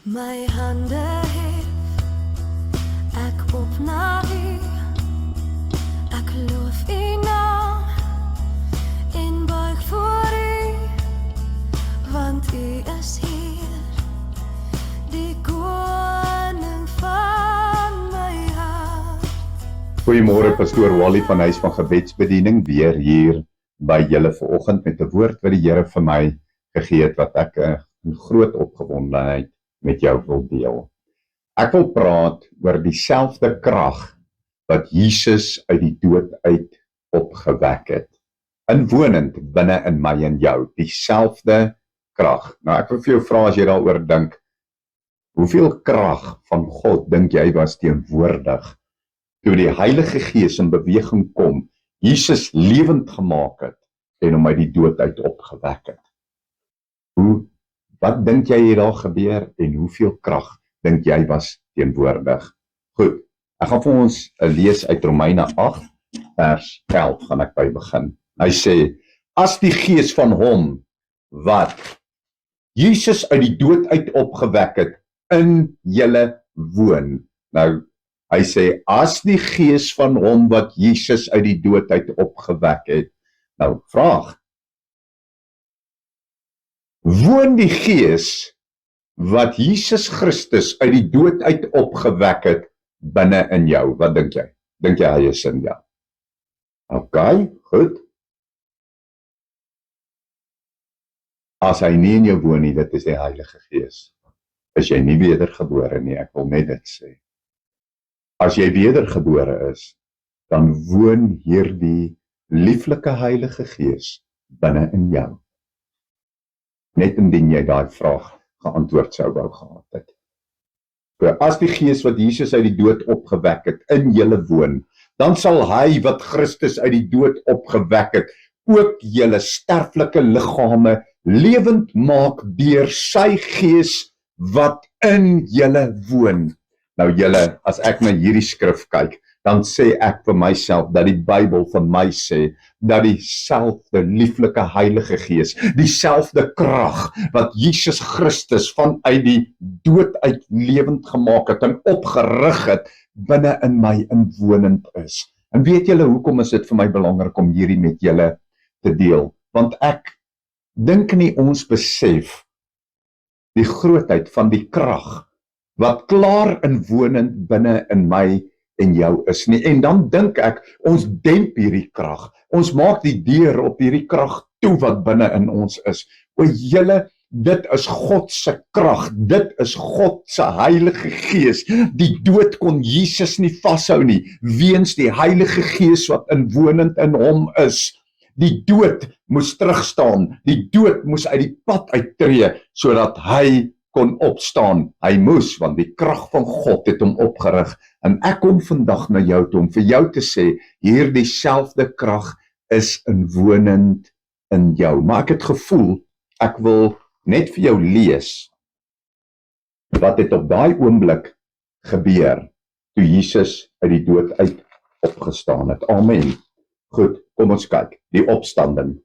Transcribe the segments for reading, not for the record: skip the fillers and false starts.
My hande hef ek op na U. Ek loof U naam en buig voor U, want U is hier, die koning van my hart. Goeiemôre, pastoor Wally van Huis van Gebedsbediening, weer hier by julle vanoggend met 'n woord wat die Here vir my gegee het, wat ek 'n groot opgewondenheid met jou wil deel. Ek wil praat oor dieselfde krag wat Jesus uit die dood uit opgewek het, inwonend binne in my en jou, dieselfde krag. Nou ek wil vir jou vra, as jy daaroor dink, hoeveel krag van God dink jy was teenwoordig toe die Heilige Gees in beweging kom, Jesus lewend gemaak het en hom uit die dood uit opgewek het? Wat dink jy het daar gebeur en hoeveel krag dink jy was teenwoordig? Goed, ek gaan vir ons lees uit Romeine 8, vers 11 gaan ek by begin. Hy sê, as die Gees van hom wat Jesus uit die dood uit opgewek het, in julle woon. Nou, hy sê, as die Gees van hom wat Jesus uit die dood uit opgewek het. Nou, vraag. Woon die Gees wat Jesus Christus uit die dood uit opgewek het binne in jou? Wat dink jy? Dink jy hy is in jou? OK, goed. As hy nie in jou woon nie, dit is die Heilige Gees. Is jy nie wedergebore nie, ek wil net dit sê. As jy wedergebore is, dan woon hierdie lieflike Heilige Gees binne in jou. Net indien jy daai vraag geantwoord sou wou gehad het. So, as die Gees wat Jesus uit die dood opgewek het, in julle woon, dan sal hy wat Christus uit die dood opgewek het, ook julle sterflike liggame lewend maak deur sy Gees wat in julle woon. Nou julle, as ek na hierdie skrif kyk, dan sê ek vir myself dat die Bybel vir my sê dat dieselfde lieflike Heilige Gees, dieselfde krag wat Jesus Christus vanuit die dood uit lewend gemaak het en opgerig het, binne in my inwonend is. En weet julle hoekom is dit vir my belangrik om hierdie met julle te deel? Want ek dink nie ons besef die grootheid van die krag wat klaar inwonend binne in my en jou is nie. En dan dink ek, ons demp hierdie krag. Ons maak die deur op hierdie krag toe wat binne in ons is. O julle, dit is God se krag. Dit is God se Heilige Gees. Die dood kon Jesus nie vashou nie, weens die Heilige Gees wat inwonend in hom is. Die dood moes terugstaan. Die dood moes uit die pad uittreë, sodat hy kon opstaan. Hy moes, want die krag van God het hom opgerig. En ek kom vandag na jou toe om vir jou te sê, hierdie selfde krag is inwonend in jou. Maar ek het gevoel, ek wil net vir jou lees wat het op daai oomblik gebeur toe Jesus uit die dood uit opgestaan het. Amen. Goed, kom ons kyk. Die opstanding.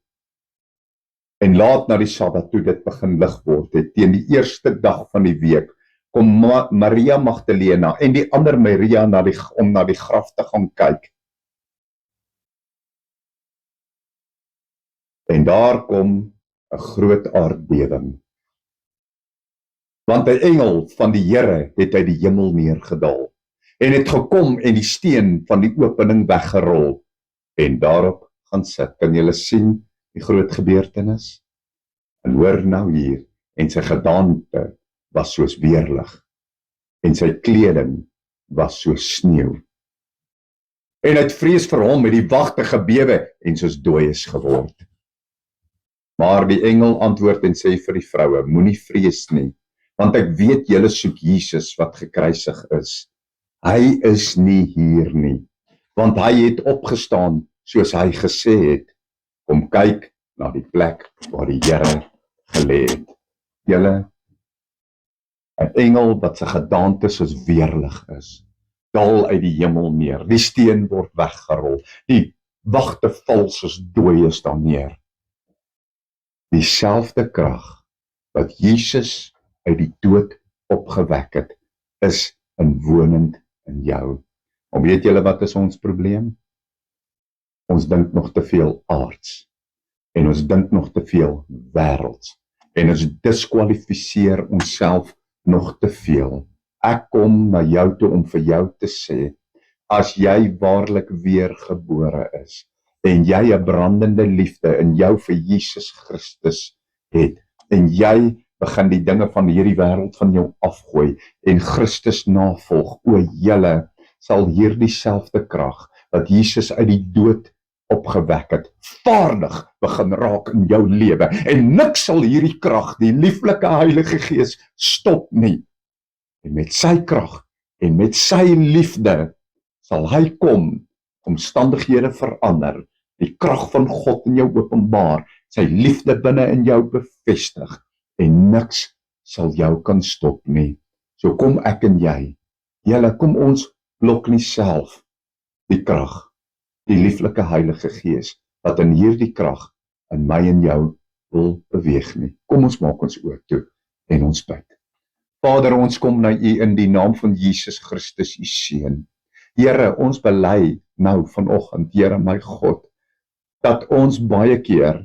En laat na die Sabbat toe dit begin lig word het, teen die eerste dag van die week, kom Maria Magdalena en die ander Maria om na die graf te gaan kyk. En daar kom 'n groot aardbewing. Want 'n engel van die Here het uit die hemel neergedaal en het gekom en die steen van die opening weggerol en daarop gaan sit. Kan julle sien die groot gebeurtenis? En hoor nou hier, en sy gedaante was soos weerlig, en sy kleding was soos sneeu. En uit vrees vir hom het die wagte gebewe en soos dooies geword. Maar die engel antwoord en sê vir die vroue, moenie vrees nie, want ek weet julle soek Jesus wat gekruisig is. Hy is nie hier nie, want hy het opgestaan soos hy gesê het. Kom kyk na die plek waar die Here gelê het. Julle, 'n engel wat sy gedaante soos weerlig is, daal uit die hemel neer. Die steen word weggerol. Die wagte val soos dooies daar neer. Dieselfde krag wat Jesus uit die dood opgewek het, is inwonend in jou. En weet julle wat is ons probleem? Ons dink nog te veel aards, en ons dink nog te veel wêrelds, en ons diskwalifiseer onsself nog te veel. Ek kom na jou toe om vir jou te sê, as jy waarlik weergebore is, en jy 'n brandende liefde in jou vir Jesus Christus het, en jy begin die dinge van hierdie wêreld van jou afgooi, en Christus navolg, o julle, sal hierdie selfde krag, wat Jesus uit die dood opgewek het, vaardig begin raak in jou lewe, en niks sal hierdie krag, die lieflike Heilige Gees, stop nie. En met sy krag, en met sy liefde, sal hy kom, omstandighede verander, die krag van God in jou openbaar, sy liefde binne in jou bevestig, en niks sal jou kan stop nie. So kom ek en jy, julle, kom ons blok nie self die krag, die lieflike Heilige Gees, wat in hierdie krag in my en jou wil beweeg nie. Kom ons maak ons oor toe en ons bid. Vader, ons kom na U in die naam van Jesus Christus, U Seun. Here, ons bely nou vanoggend, Here my God, dat ons baie keer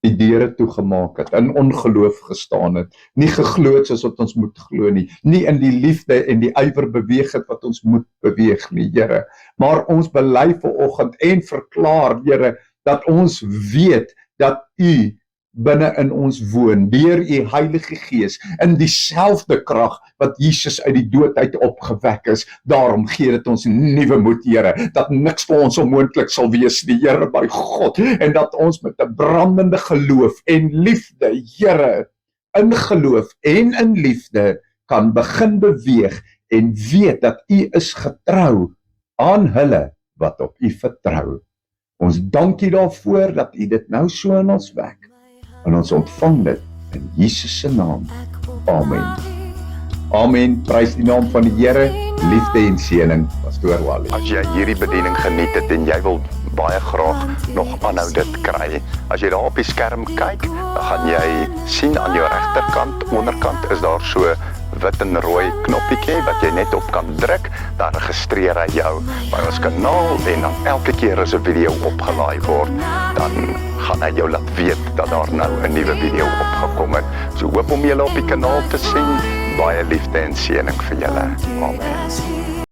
die deure toegemaak het, in ongeloof gestaan het, nie geglo het soos wat ons moet glo nie, nie in die liefde en die ywer beweeg het wat ons moet beweeg nie, Here. Maar ons bely vanoggend en verklaar, Here, dat ons weet dat U binne in ons woon, deur U Heilige Gees, in dieselfde krag wat Jesus uit die dood uit opgewek is. Daarom gee dit ons nuwe moed, Here, dat niks vir ons onmoontlik sal wees nie, Here, by God, en dat ons met 'n brandende geloof en liefde, Here, in geloof en in liefde kan begin beweeg en weet dat U is getrou aan hulle wat op U vertrou. Ons dank U daarvoor dat U dit nou so in ons wek. En ons ontvang dit in Jesus se naam. Amen. Amen. Prys die naam van die Here. Liefde en seëning, Pastoor Wally. As jy hierdie bediening geniet het en jy wil baie graag nog aanhou dit kry, as jy daar op die skerm kyk, dan gaan jy sien aan jou regterkant, onderkant is daar so wit en rooi knoppietjie wat jy net op kan druk, dan registreer hy jou by ons kanaal en dan elke keer as 'n video opgelaai word, dan gaan hy jou laat weet dat daar nou 'n nuwe video opgekom het. So hoop om julle op die kanaal te sien. Baie liefde en seëning vir julle. Amen.